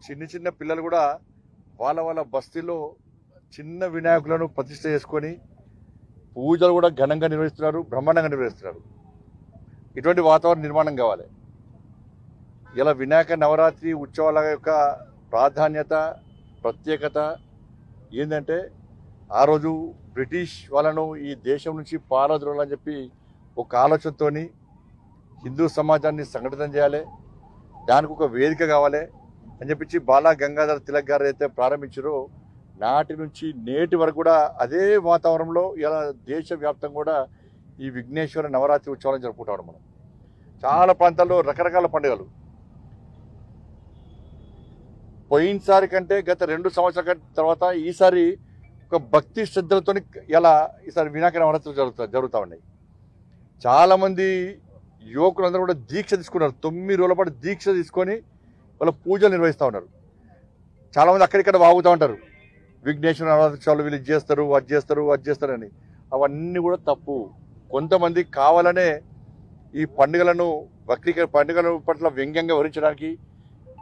చిన్న చిన్న పిల్లలు కూడా వాళ్ళ వాళ్ళ బస్తీలో చిన్న వినాయకులను ప్రతిష్ఠ చేసుకొని పూజలు కూడా ఘనంగా నిర్వహిస్తున్నారు, బ్రహ్మాండంగా నిర్వహిస్తున్నారు. ఇటువంటి వాతావరణం నిర్మాణం కావాలి. ఇలా వినాయక నవరాత్రి ఉత్సవాల యొక్క ప్రాధాన్యత, ప్రత్యేకత ఏంటంటే ఆ రోజు బ్రిటిష్ వాళ్ళను ఈ దేశం నుంచి పారద్రోలని చెప్పి ఒక ఆలోచనతో హిందూ సమాజాన్ని సంఘటితం చేయాలి, దానికి ఒక వేదిక కావాలి అని చెప్పించి బాలా గంగాధర్ తిలక్ గారు అయితే ప్రారంభించారో నాటి నుంచి నేటి వరకు కూడా అదే వాతావరణంలో ఇలా దేశవ్యాప్తంగా కూడా ఈ విఘ్నేశ్వర నవరాత్రి ఉత్సవాలను జరుపుకుంటాం. మనం చాలా ప్రాంతాల్లో రకరకాల పండుగలు పోయినసారి కంటే గత 2 సంవత్సరాల తర్వాత ఈసారి ఒక భక్తి శ్రద్ధలతో ఇలా ఈసారి వినాయక నవరాత్రులు జరుగుతూ ఉన్నాయి. చాలామంది యువకులందరూ కూడా దీక్ష తీసుకున్నారు. 9 రోజుల పాటు దీక్ష తీసుకొని వాళ్ళ పూజలు నిర్వహిస్తూ ఉన్నారు. చాలామంది అక్కడిక్కడ వాగుతూ ఉంటారు, విఘ్నేశ్వర నవరాత్రులు వీళ్ళు చేస్తారు, అది చేస్తారు, అది చేస్తారని. అవన్నీ కూడా తప్పు. కొంతమంది కావాలనే ఈ పండుగల పట్ల వ్యంగ్యంగా వివరించడానికి,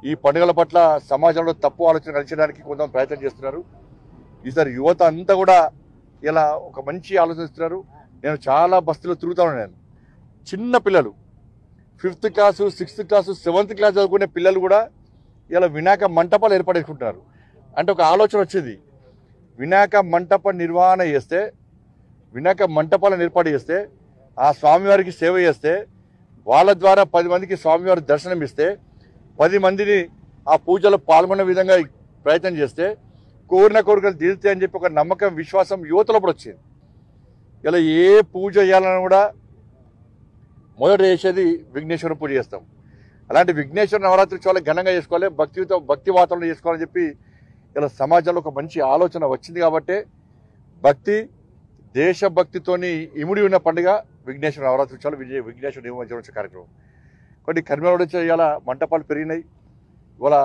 ఈ పండుగల పట్ల సమాజంలో తప్పు ఆలోచన కలిగించడానికి కొంతమంది ప్రయత్నం చేస్తున్నారు. ఈసారి యువత అంతా కూడా ఇలా ఒక మంచి ఆలోచిస్తున్నారు. నేను చాలా బస్తీలో తిరుగుతా ఉన్నాను. చిన్న పిల్లలు 5th class, 6th class, 7th class చదువుకునే పిల్లలు కూడా ఇలా వినాయక మంటపాలు ఏర్పాటు చేసుకుంటున్నారు. అంటే ఒక ఆలోచన వచ్చింది, వినాయక మంటప నిర్వహణ చేస్తే, వినాయక మంటపాలను ఏర్పాటు చేస్తే, ఆ స్వామివారికి సేవ చేస్తే, వాళ్ళ ద్వారా 10 మందికి స్వామివారి దర్శనం ఇస్తే, 10 మందిని ఆ పూజలో పాల్గొనే విధంగా ప్రయత్నం చేస్తే కోరిన కోరికలు తీరుతాయి అని చెప్పి ఒక నమ్మకం, విశ్వాసం యువతలో కూడా వచ్చింది. ఇలా ఏ పూజ చేయాలని కూడా మొదట చేసేది విఘ్నేశ్వర పూజ చేస్తాం. అలాంటి విఘ్నేశ్వర నవరాత్రి చాలా ఘనంగా చేసుకోవాలి, భక్తి వాతావరణం చేసుకోవాలని చెప్పి ఇలా సమాజంలో ఒక మంచి ఆలోచన వచ్చింది. కాబట్టి దేశభక్తితోని ఇముడి ఉన్న పండుగ విఘ్నేశ్వర నవరాత్రి ఉత్సవాలు, విఘ్నేశ్వర నిమజ్జనోత్సవ కార్యక్రమం. కొన్ని కర్మలు ఇవాళ మంటపాలు పెరిగినాయి. ఇవాళ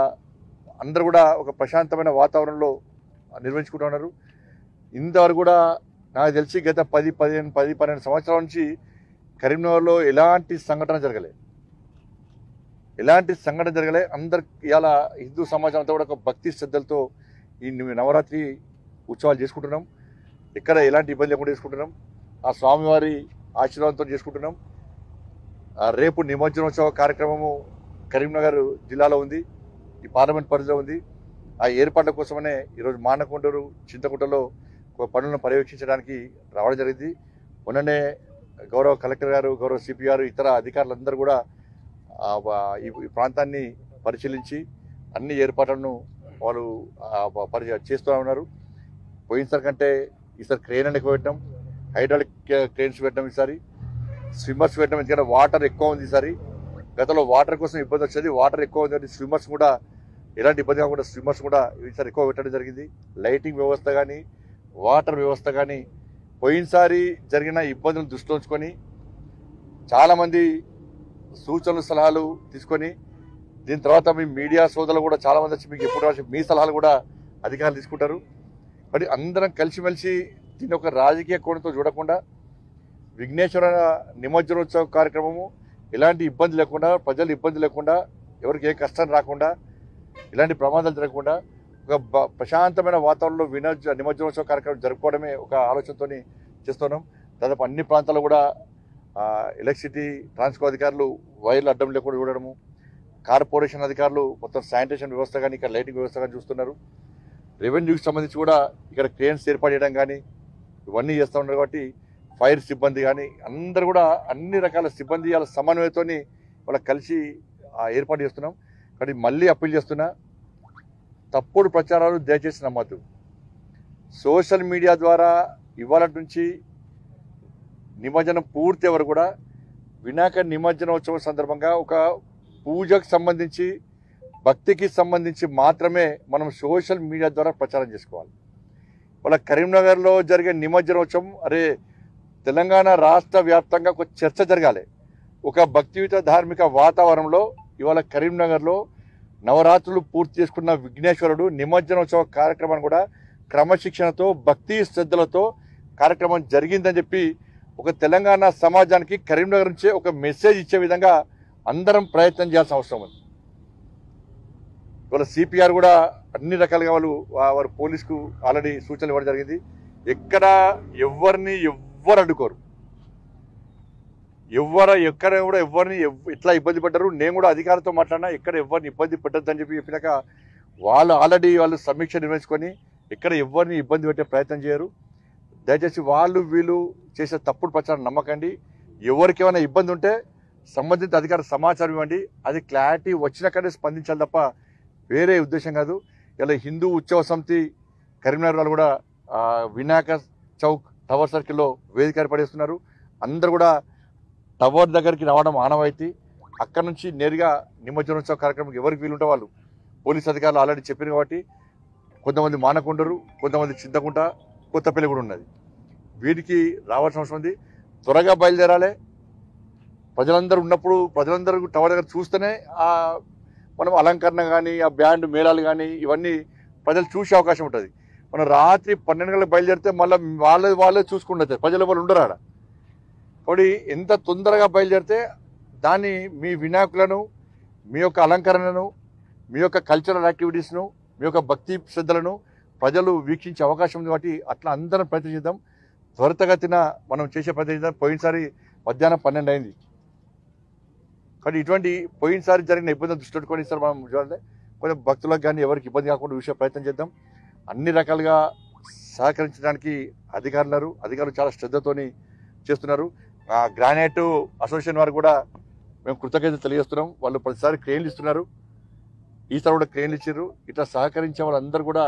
అందరూ కూడా ఒక ప్రశాంతమైన వాతావరణంలో నిర్వహించుకుంటున్నారు. ఇంతవరకు కూడా నాకు తెలిసి గత 10-12 సంవత్సరాల నుంచి కరీంనగర్లో ఎలాంటి సంఘటన జరగలే. అందరు ఇవాళ హిందూ సమాజం అంతా కూడా ఒక భక్తి శ్రద్ధలతో ఈ నవరాత్రి ఉత్సవాలు చేసుకుంటున్నాం. ఎక్కడ ఎలాంటి ఇబ్బంది లేకుండా చేసుకుంటున్నాం. ఆ స్వామివారి ఆశీర్వాదంతో చేసుకుంటున్నాం. రేపు నిమజ్జనోత్సవ కార్యక్రమము కరీంనగర్ జిల్లాలో ఉంది, ఈ పార్లమెంట్ పరిధిలో ఉంది. ఆ ఏర్పాట్ల కోసమనే ఈరోజు మానకొండూరు, చింతకుంటలో పనులను పర్యవేక్షించడానికి రావడం జరిగింది. మొన్ననే గౌరవ కలెక్టర్ గారు, గౌరవ సిపి గారు, ఇతర అధికారులందరూ కూడా ఈ ప్రాంతాన్ని పరిశీలించి అన్ని ఏర్పాట్లను వాళ్ళు చేస్తూ ఉన్నారు. పోయినసారి కంటే ఈసారి క్రేన్ ఎక్కువ పెట్టడం, హైడ్రాలిక్ క్రేన్స్ పెట్టడం, ఈసారి స్విమ్మర్స్ పెట్టడం. ఎందుకంటే వాటర్ ఎక్కువ ఉంది ఈసారి. గతంలో వాటర్ కోసం ఇబ్బంది వచ్చేది, వాటర్ ఎక్కువ ఉంది. స్విమ్మర్స్ కూడా ఎలాంటి ఇబ్బంది కాకుండా స్విమ్మర్స్ కూడా ఈసారి ఎక్కువ పెట్టడం జరిగింది. లైటింగ్ వ్యవస్థ కానీ, వాటర్ వ్యవస్థ కానీ పోయినసారి జరిగిన ఇబ్బందులను దృష్టిలో ఉంచుకొని చాలామంది సూచనలు, సలహాలు తీసుకొని, దీని తర్వాత మీ మీడియా సోదరులు కూడా చాలామంది వచ్చి మీకు ఎప్పుడు మీ సలహాలు కూడా అధికారులు తీసుకుంటారు. మరి అందరం కలిసిమెలిసి దీన్ని ఒక రాజకీయ కోణంతో చూడకుండా విఘ్నేశ్వర నిమజ్జనోత్సవ కార్యక్రమము ఎలాంటి ఇబ్బంది లేకుండా, ప్రజలు ఇబ్బంది లేకుండా, ఎవరికి ఏ కష్టం రాకుండా, ఇలాంటి ప్రమాదాలు జరగకుండా ఒక ప్రశాంతమైన వాతావరణంలో నిమజ్జనోత్సవ కార్యక్రమం జరుపుకోవడమే ఒక ఆలోచనతో చేస్తున్నాం. దాదాపు అన్ని ప్రాంతాల్లో కూడా ఎలక్ట్రిసిటీ, ట్రాన్స్కో అధికారులు వైర్లు అడ్డం లేకుండా చూడడము, కార్పొరేషన్ అధికారులు మొత్తం శానిటేషన్ వ్యవస్థ కానీ, ఇక్కడ లైటింగ్ వ్యవస్థ కానీ చూస్తున్నారు. రెవెన్యూకి సంబంధించి కూడా ఇక్కడ క్రేన్స్ ఏర్పాటు చేయడం కానీ ఇవన్నీ చేస్తూ ఉన్నారు. కాబట్టి ఫైర్ సిబ్బంది కానీ అందరూ కూడా అన్ని రకాల సిబ్బంది వాళ్ళ సమన్వయంతో వాళ్ళకి కలిసి ఏర్పాటు చేస్తున్నాం. కానీ మళ్ళీ అప్పీల్ చేస్తున్నా, తప్పుడు ప్రచారాలు దయచేసి నమ్మద్దు. సోషల్ మీడియా ద్వారా ఇవాళ నుంచి నిమజ్జనం పూర్తి వరకు కూడా వినాయక నిమజ్జనోత్సవం సందర్భంగా ఒక పూజకు సంబంధించి, భక్తికి సంబంధించి మాత్రమే మనం సోషల్ మీడియా ద్వారా ప్రచారం చేసుకోవాలి. వాళ్ళ కరీంనగర్లో జరిగే నిమజ్జనోత్సవం తెలంగాణ రాష్ట్ర వ్యాప్తంగా ఒక చర్చ జరగాలి. ఒక భక్తియుత ధార్మిక వాతావరణంలో ఇవాళ కరీంనగర్లో నవరాత్రులు పూర్తి చేసుకున్న విఘ్నేశ్వరుడు నిమజ్జనోత్సవ కార్యక్రమాన్ని కూడా క్రమశిక్షణతో, భక్తి శ్రద్ధలతో కార్యక్రమం జరిగిందని చెప్పి ఒక తెలంగాణ సమాజానికి కరీంనగర్ నుంచే ఒక మెసేజ్ ఇచ్చే విధంగా అందరం ప్రయత్నం చేయాల్సిన అవసరం ఉంది. ఇవాళ సిపిఆర్ కూడా అన్ని రకాలుగా వారు పోలీసుకు ఆల్రెడీ సూచనలు ఇవ్వడం జరిగింది. ఎక్కడ ఎవ్వరు అడ్డుకోరు, ఎక్కడ కూడా ఎవరిని ఇట్లా ఇబ్బంది పడ్డారు. నేను కూడా అధికారులతో మాట్లాడినా ఎక్కడ ఎవరిని ఇబ్బంది పెట్టద్దని చెప్పినాక వాళ్ళు ఆల్రెడీ సమీక్ష నిర్వహించుకొని ఎక్కడ ఎవరిని ఇబ్బంది పెట్టే ప్రయత్నం చేయరు. దయచేసి వీళ్ళు చేసే తప్పుడు ప్రచారం నమ్మకండి. ఎవరికి ఏమైనా ఇబ్బంది ఉంటే సంబంధిత అధికార సమాచారం ఇవ్వండి. అది క్లారిటీ వచ్చినాకనే స్పందించాలి తప్ప వేరే ఉద్దేశం కాదు. ఇలా హిందూ ఉత్సవ సమితి కరీంనగర్ వాళ్ళు కూడా వినాయక చౌక్ టవర్ సర్కిల్లో వేదిక ఏర్పడేస్తున్నారు. అందరు కూడా టవర్ దగ్గరికి రావడం ఆనవాయితీ. అక్కడ నుంచి నేరుగా నిమజ్జనోత్సవ కార్యక్రమం ఎవరికి వీలుంటే వాళ్ళు పోలీస్ అధికారులు ఆల్రెడీ చెప్పారు కాబట్టి కొంతమంది మానకొండరు, కొంతమంది చింతకుంట, కొత్తపల్లి కూడా ఉన్నది. వీటికి రావాల్సిన అవసరం ఉంది. త్వరగా బయలుదేరాలి. ప్రజలందరూ ఉన్నప్పుడు ప్రజలందరూ టవర్ దగ్గర చూస్తేనే మనం అలంకరణ కానీ ఆ బ్యాండ్ మేళాలు కానీ ఇవన్నీ ప్రజలు చూసే అవకాశం ఉంటుంది. మనం రాత్రి 12 గంటలకు బయలుదేరితే మళ్ళీ వాళ్ళే చూసుకుంటారు, ప్రజల వాళ్ళు ఉండరు ఆడ. కాబట్టి ఎంత తొందరగా బయలుదేరితే దాన్ని మీ వినాయకులను, మీ యొక్క అలంకరణను, మీ యొక్క కల్చరల్ యాక్టివిటీస్ను, మీ యొక్క భక్తి శ్రద్ధలను ప్రజలు వీక్షించే అవకాశం ఉంది. కాబట్టి అట్లా అందరం ప్రయత్నం చేద్దాం. త్వరితగతిన మనం చేసే ప్రయత్నం చేద్దాం. పోయినసారి మధ్యాహ్నం 12 అయింది. కానీ ఇటువంటి పోయినసారి జరిగిన ఇబ్బందులు దృష్టి పెట్టుకొని ఇస్తారు మనం చూడాలి. కొంచెం భక్తులకు కానీ ఎవరికి ఇబ్బంది కాకుండా చూసే ప్రయత్నం చేద్దాం. అన్ని రకాలుగా సహకరించడానికి అధికారులు చాలా శ్రద్ధతోని చేస్తున్నారు. గ్రానైట్ అసోసియేషన్ వారు కూడా మేము కృతజ్ఞతలు తెలియజేస్తున్నాం. వాళ్ళు ప్రతిసారి క్రెయిన్లు ఇస్తున్నారు, ఈసారి కూడా క్రెయిన్లు ఇచ్చారు. ఇట్లా సహకరించే వాళ్ళందరూ కూడా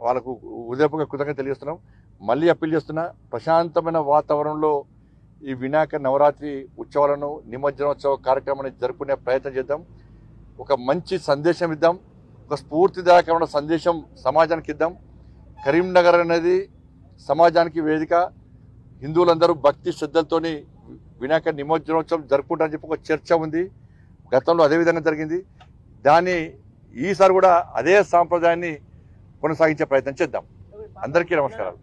వాళ్ళకు ఉదయపూర్వక కృతజ్ఞత తెలియజేస్తున్నాం. మళ్ళీ అప్పీల్ చేస్తున్నా, ప్రశాంతమైన వాతావరణంలో ఈ వినాయక నవరాత్రి ఉత్సవాలను, నిమజ్జనోత్సవ కార్యక్రమాన్ని జరుపుకునే ప్రయత్నం చేద్దాం. ఒక మంచి సందేశం ఇద్దాం, ఒక స్ఫూర్తిదాయకమైన సందేశం సమాజానికి ఇద్దాం. కరీంనగర్ అనేది సమాజానికి వేదిక. హిందువులందరూ భక్తి శ్రద్ధలతోని వినాయక నిమజ్జనోత్సవం జరుపుకుంటారని చెప్పి ఒక చర్చ ఉంది. గతంలో అదే విధంగా జరిగింది. దాన్ని ఈసారి కూడా అదే సాంప్రదాయాన్ని కొనసాగించే ప్రయత్నం చేద్దాం. అందరికీ నమస్కారాలు.